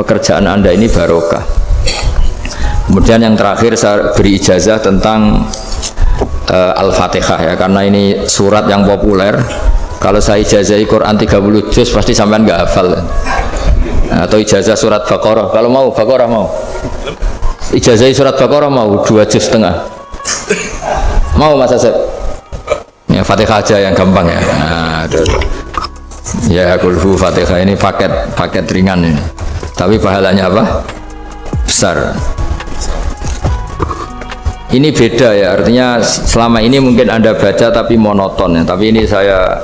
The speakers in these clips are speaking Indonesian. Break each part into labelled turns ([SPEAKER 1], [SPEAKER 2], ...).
[SPEAKER 1] pekerjaan Anda ini barokah. Kemudian yang terakhir saya beri ijazah tentang Al-Fatihah ya, karena ini surat yang populer. Kalau saya ijazahi Quran 30 juz pasti sampean nggak hafal. Atau ijazah surat Baqarah, kalau mau Baqarah mau. Ijazahi surat Baqarah mau 2 juz setengah. Mau Mas Asep? Ya Fatihah aja yang gampang ya. Nah, ya kulhu Fatihah ini paket ringan ini. Tapi pahalanya apa? Besar. Ini beda ya, artinya selama ini mungkin Anda baca tapi monoton ya. Tapi ini saya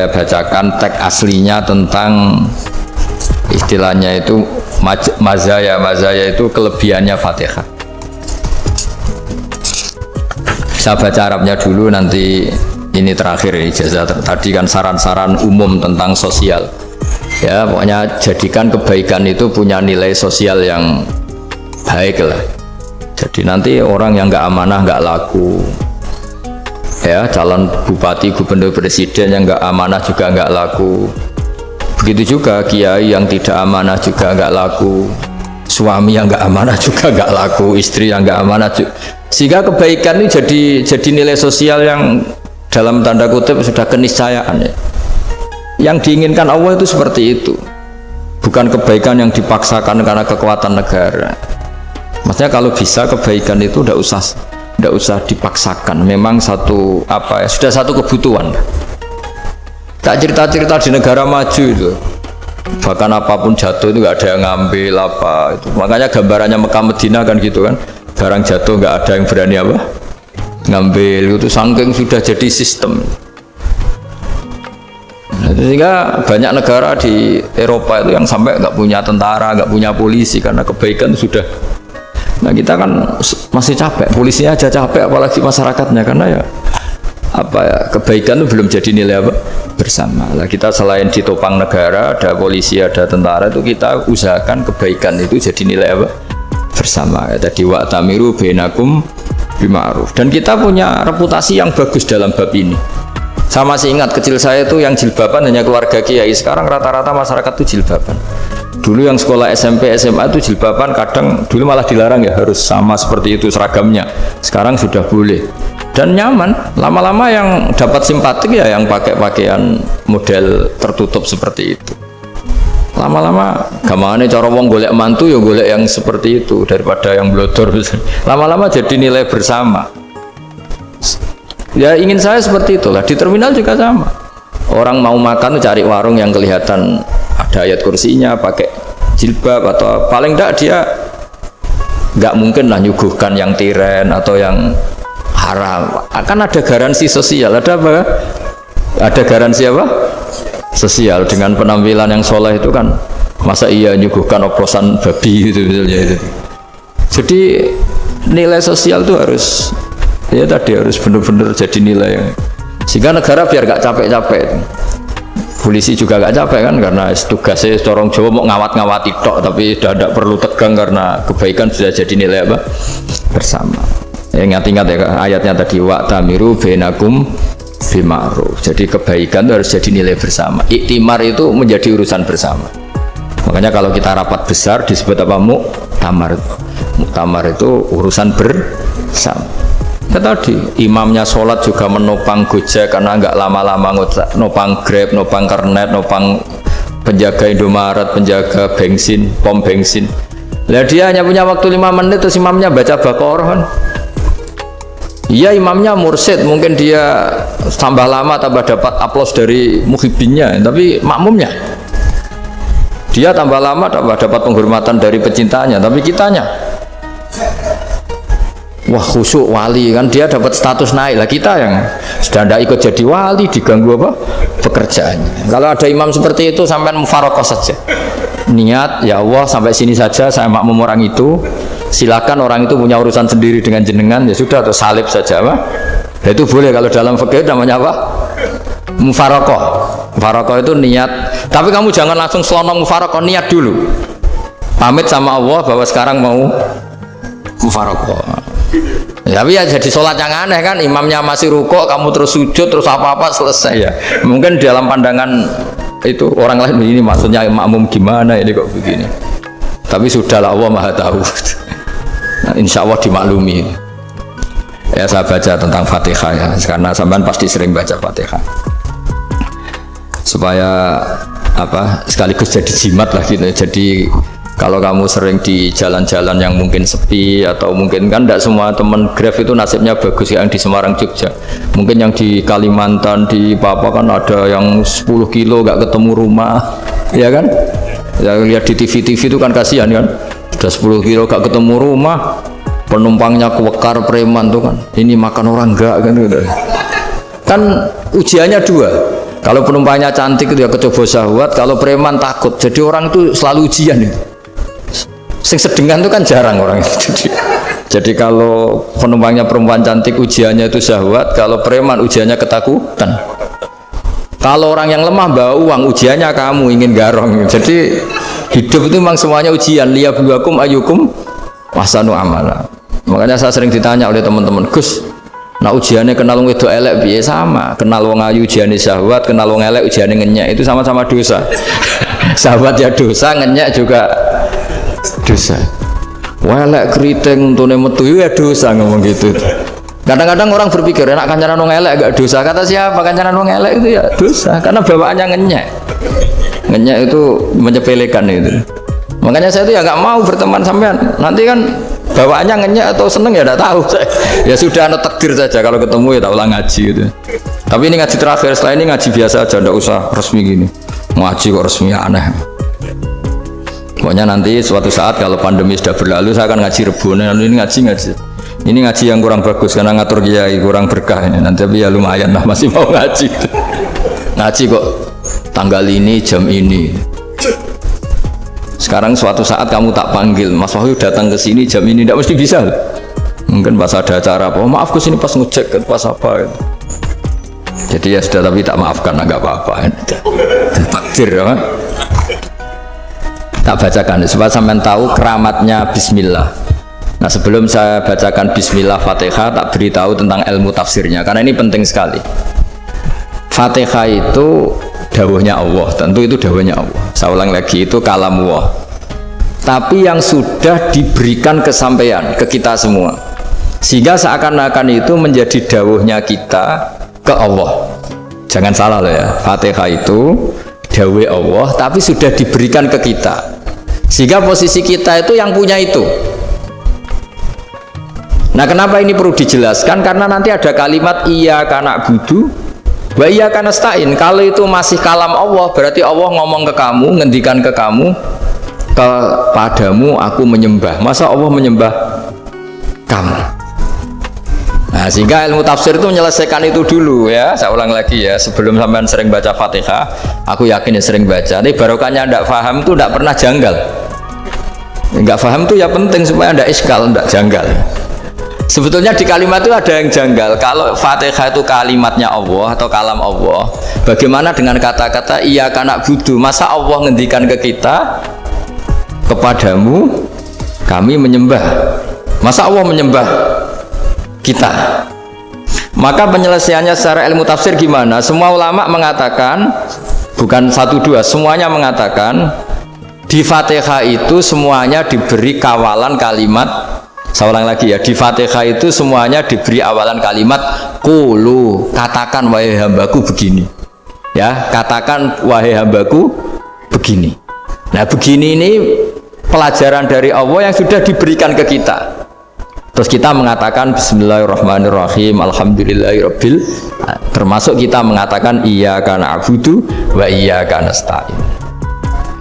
[SPEAKER 1] bacakan teks aslinya tentang istilahnya itu mazaya itu kelebihannya Fatihah. Saya baca Arabnya dulu, nanti ini terakhir ijazah. Tadi kan saran-saran umum tentang sosial ya, pokoknya jadikan kebaikan itu punya nilai sosial yang baik lah. Jadi nanti orang yang nggak amanah nggak laku ya, calon bupati, gubernur, presiden yang nggak amanah juga nggak laku. Begitu juga kiai yang tidak amanah juga nggak laku, suami yang nggak amanah juga nggak laku, istri yang nggak amanah juga. Sehingga kebaikan ini jadi nilai sosial yang dalam tanda kutip sudah keniscayaan ya. Yang diinginkan Allah itu seperti itu, bukan kebaikan yang dipaksakan karena kekuatan negara. Maksudnya kalau bisa kebaikan itu tidak usah dipaksakan, memang satu apa ya, sudah satu kebutuhan. Tak cerita-cerita di negara maju itu, bahkan apapun jatuh itu nggak ada yang ngambil apa itu. Makanya gambarannya Mekah Medina kan gitu kan, barang jatuh nggak ada yang berani apa ngambil, itu saking sudah jadi sistem. Nah, sehingga banyak negara di Eropa itu yang sampai nggak punya tentara, nggak punya polisi karena kebaikan sudah. Nah kita kan masih capek, polisinya aja capek apalagi masyarakatnya, karena ya apa ya, kebaikan itu belum jadi nilai apa bersama. Nah kita selain ditopang negara, ada polisi, ada tentara, itu kita usahakan kebaikan itu jadi nilai apa bersama ya. Tadi wa'tamiru bainakum bima'ruf, dan kita punya reputasi yang bagus dalam bab ini. Saya masih ingat kecil saya itu yang jilbaban hanya keluarga kiai, sekarang rata-rata masyarakat itu jilbaban. Dulu yang sekolah SMP, SMA itu jilbaban kadang dulu malah dilarang ya, harus sama seperti itu seragamnya. Sekarang sudah boleh dan nyaman. Lama-lama yang dapat simpatik ya yang pakai pakaian model tertutup seperti itu. Lama-lama gamane cara wong golek mantu ya golek yang seperti itu daripada yang blodor. Lama-lama jadi nilai bersama. Ya ingin saya seperti itulah. Di terminal juga sama. Orang mau makan cari warung yang kelihatan ada ayat kursinya, pakai jilbab, atau paling tidak dia nggak mungkin lah nyuguhkan yang tiren atau yang haram. Akan ada garansi sosial, ada apa? Ada garansi apa? Sosial dengan penampilan yang soleh itu kan, masa iya nyuguhkan oplosan babi gitu misalnya itu. Jadi nilai sosial itu harus ya tadi harus benar-benar jadi nilai yang, sehingga negara biar nggak capek-capek. Polisi juga gak capek kan, karena tugasnya corong Jawa mau ngawat-ngawati tok, tapi sudah tidak perlu tegang karena kebaikan sudah jadi nilai apa bersama. Ingat-ingat ya ayatnya tadi, wa'tamiru bainakum bima'ruf. Jadi kebaikan itu harus jadi nilai bersama. Iktimar itu menjadi urusan bersama. Makanya kalau kita rapat besar disebut apa? Muktamar. Muktamar itu urusan bersama. Ya tadi imamnya sholat juga menopang Gojek karena nggak lama-lama nopang Grab, nopang Kernet, nopang penjaga Indomaret, penjaga bensin, pom bensin. Lah dia hanya punya waktu 5 menit terus imamnya baca Baqarah kan. Iya imamnya mursyid, mungkin dia tambah lama tambah dapat aplaus dari muhibbinnya, tapi makmumnya dia tambah lama tambah dapat penghormatan dari pecintanya, tapi kitanya wah khusyuk wali kan, dia dapat status naik lah. Kita yang sudah tidak ikut jadi wali diganggu apa pekerjaannya. Kalau ada imam seperti itu sampai mufarokoh saja, niat ya Allah sampai sini saja saya makmum orang itu, silakan orang itu punya urusan sendiri dengan jenengan, ya sudah, atau salib saja apa. Nah, itu boleh kalau dalam fikih namanya apa mufarokoh. Mufarokoh itu niat, tapi kamu jangan langsung selonong mufarokoh, niat dulu pamit sama Allah bahwa sekarang mau mufarokoh. Tapi ya jadi sholat yang aneh kan, imamnya masih rukuk, kamu terus sujud, terus apa-apa selesai ya. Mungkin dalam pandangan itu orang lain ini maksudnya makmum gimana ini kok begini. Tapi sudahlah Allah Maha tahu. Nah, insya Allah dimaklumi. Ya saya baca tentang Fatihah ya, karena sampean pasti sering baca Fatihah. Supaya apa sekaligus jadi jimat lah gitu. Jadi kalau kamu sering di jalan-jalan yang mungkin sepi atau mungkin kan tidak semua teman Grab itu nasibnya bagus yang di Semarang Jogja. Mungkin yang di Kalimantan di Papua kan ada yang 10 kilo gak ketemu rumah, ya kan? Ya lihat di TV-TV itu kan kasihan kan. Sudah 10 kilo gak ketemu rumah, penumpangnya kewekar preman tuh kan. Ini makan orang enggak kan gitu. Kan ujiannya dua. Kalau penumpangnya cantik itu ya kecoba syahwat, kalau preman takut. Jadi orang itu selalu ujian itu. Sing sedengan itu kan jarang orang itu. Jadi kalau penumpangnya perempuan cantik ujiannya itu syahwat, kalau preman ujiannya ketakutan. Kalau orang yang lemah bawa uang ujiannya kamu ingin garong. Jadi hidup itu memang semuanya ujian. Liyabluwakum ayyukum ahsanu amala. Makanya saya sering ditanya oleh teman-teman, Gus, nah ujiannya kenal wong wedok elek piye? Sama, kenal wong ayu ujiane syahwat, kenal wong elek ujiane ngenyek, itu sama-sama dosa. Syahwat ya dosa, ngenyek juga dosa. Elek keriting untune metu ya dosa ngomong gitu. Kadang-kadang orang berpikir enak kancanan wong elek gak dosa. Kata siapa kancanan wong elek itu ya dosa karena bawaannya ngenyek. Ngenyek itu menyepelekan itu. Makanya saya itu ya nggak mau berteman sampean. Nanti kan bawaannya ngenyek atau seneng ya tidak tahu. Ya sudah ada takdir saja kalau ketemu ya tak ulang ngaji gitu. Tapi ini ngaji terakhir, setelah ini ngaji biasa aja, tidak usah resmi gini. Ngaji kok resmi aneh. Pokoknya nanti suatu saat kalau pandemi sudah berlalu saya akan ngaji Rebone. Ini ngaji. Ini ngaji yang kurang bagus karena ngatur kiai kurang berkah ini. Nanti tapi ya lumayan lah masih mau ngaji. Ngaji kok tanggal ini jam ini. Sekarang suatu saat kamu tak panggil, Mas Wahyu datang ke sini jam ini, tidak mesti bisa. Mungkin pas ada acara apa, oh, maaf ke sini pas ngecek, pas apa. Jadi ya sudah, tapi tak maafkan, nggak apa-apa. Takdir, ya. Tak bacakan supaya sampean tahu keramatnya Bismillah. Nah sebelum saya bacakan Bismillah Fatihah, tak beritahu tentang ilmu tafsirnya, karena ini penting sekali. Fatihah itu dawuhnya Allah, tentu itu dawuhnya Allah. Saya ulang lagi, itu kalam Allah. Tapi yang sudah diberikan kesampaian ke kita semua, sehingga seakan-akan itu menjadi dawuhnya kita ke Allah. Jangan salah loh ya, Fatihah itu dawuh Allah, tapi sudah diberikan ke kita, sehingga posisi kita itu yang punya itu. Nah kenapa ini perlu dijelaskan? Karena nanti ada kalimat iyyaka na'budu wa iyyaka nasta'in. Kalau itu masih kalam Allah, berarti Allah ngomong ke kamu, ngendikan ke kamu, kepadamu aku menyembah. Masa Allah menyembah kamu? Nah sehingga ilmu tafsir itu menyelesaikan itu dulu ya. Saya ulang lagi ya, sebelum sampean sering baca Fatihah, aku yakin ya sering baca, tapi barokahnya tidak paham itu tidak pernah janggal. Nggak paham itu ya penting supaya tidak iskal, tidak janggal. Sebetulnya di kalimat itu ada yang janggal. Kalau Fatihah itu kalimatnya Allah atau kalam Allah, bagaimana dengan kata-kata iyyaka na'budu? Masa Allah ngendikan ke kita, kepadamu kami menyembah? Masa Allah menyembah kita? Maka penyelesaiannya secara ilmu tafsir gimana? Semua ulama mengatakan, bukan satu dua, semuanya mengatakan di Fatihah itu semuanya diberi kawalan kalimat. Saya ulang lagi ya, di Fatihah itu semuanya diberi awalan kalimat qulu, katakan wahai hambaku begini. Ya, katakan wahai hambaku begini. Nah, begini ini pelajaran dari Allah yang sudah diberikan ke kita. Terus kita mengatakan bismillahirrahmanirrahim, alhamdulillahirabbil, termasuk kita mengatakan iyyaka na'budu wa iyyaka nasta'in.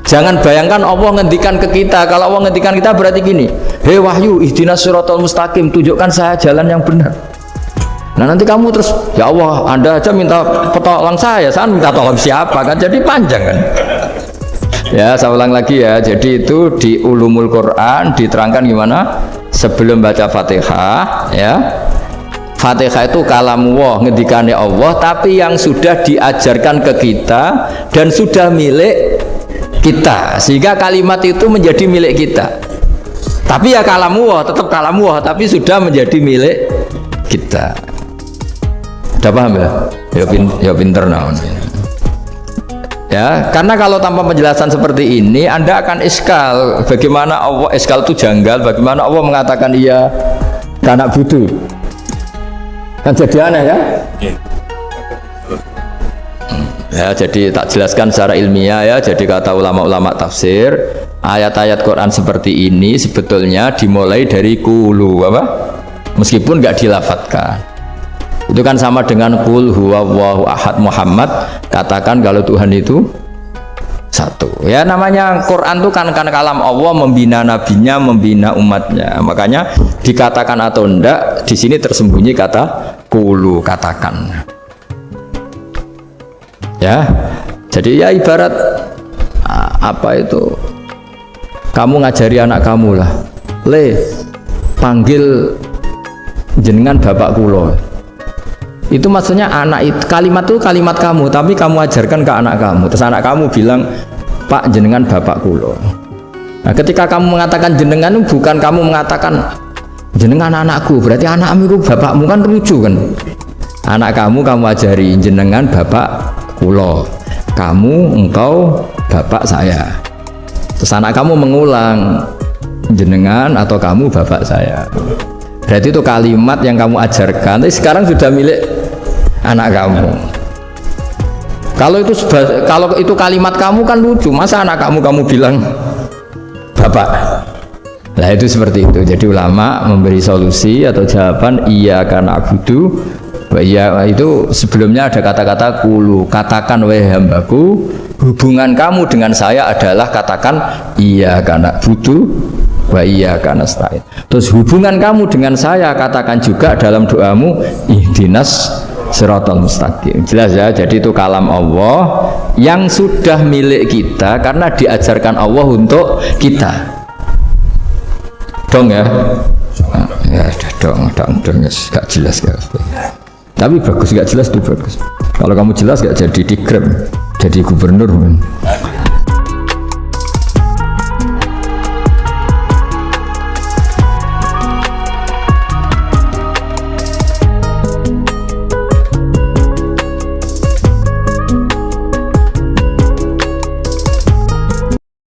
[SPEAKER 1] Jangan bayangkan Allah ngendikan ke kita. Kalau Allah ngendikan kita berarti gini, hei Wahyu, ihdinas siratal mustaqim, tunjukkan saya jalan yang benar. Nah nanti kamu terus, ya Allah, Anda aja minta tolong saya minta tolong siapa kan? Jadi panjang kan? Ya, saya ulang lagi ya. Jadi itu di Ulumul Quran diterangkan gimana? Sebelum baca Fatihah, ya. Fatihah itu kalamullah, ngendikannya Allah, tapi yang sudah diajarkan ke kita dan sudah milik kita, sehingga kalimat itu menjadi milik kita. Tapi ya kalamullah, tetap kalamullah, tapi sudah menjadi milik kita. Udah paham ya? Ya pinter naon. Ya, karena kalau tanpa penjelasan seperti ini Anda akan iskal. Bagaimana Allah, iskal itu janggal, bagaimana Allah mengatakan iya karena butuh. Kan jadi aneh kan? Ya, jadi tak jelaskan secara ilmiah ya. Jadi kata ulama-ulama tafsir, ayat-ayat Quran seperti ini sebetulnya dimulai dari kulu apa? Meskipun nggak dilafatkan. Itu kan sama dengan qul huwallahu ahad Muhammad, katakan kalau Tuhan itu satu. Ya namanya Quran itu kan kalam Allah, membina nabinya, membina umatnya. Makanya dikatakan atau enggak di sini tersembunyi kata qulu, katakan. Ya. Jadi ya ibarat apa itu? Kamu ngajari anak kamu lah. Panggil jenengan bapak kulo. Itu maksudnya anak itu, kalimat itu kalimat kamu, tapi kamu ajarkan ke anak kamu. Terus anak kamu bilang, Pak jenengan bapak kulo. Nah, ketika kamu mengatakan jenengan, bukan kamu mengatakan jenengan anakku, berarti anakmu itu bapakmu, kan lucu kan? Anak kamu ajari jenengan bapak kulo, engkau bapak saya. Terus anak kamu mengulang jenengan atau kamu bapak saya. Berarti itu kalimat yang kamu ajarkan, tapi sekarang sudah milik anak kamu. Kalau itu kalimat kamu kan lucu, masa anak kamu bilang bapak? Nah itu seperti itu. Jadi ulama memberi solusi atau jawaban iya karena abudu. Iya itu sebelumnya ada kata-kata kulu, katakan wahai hambaku, hubungan kamu dengan saya adalah katakan iya karena abudu wa iyyaka nasta'in. Terus hubungan kamu dengan saya katakan juga dalam doamu ihdinas siratal mustaqim. Jelas ya, jadi itu kalam Allah yang sudah milik kita karena diajarkan Allah untuk kita. Dong ya. Ya udah dong gak jelas gak. Tapi bagus, gak jelas itu bagus. Kalau kamu jelas gak jadi dikrem, jadi gubernur.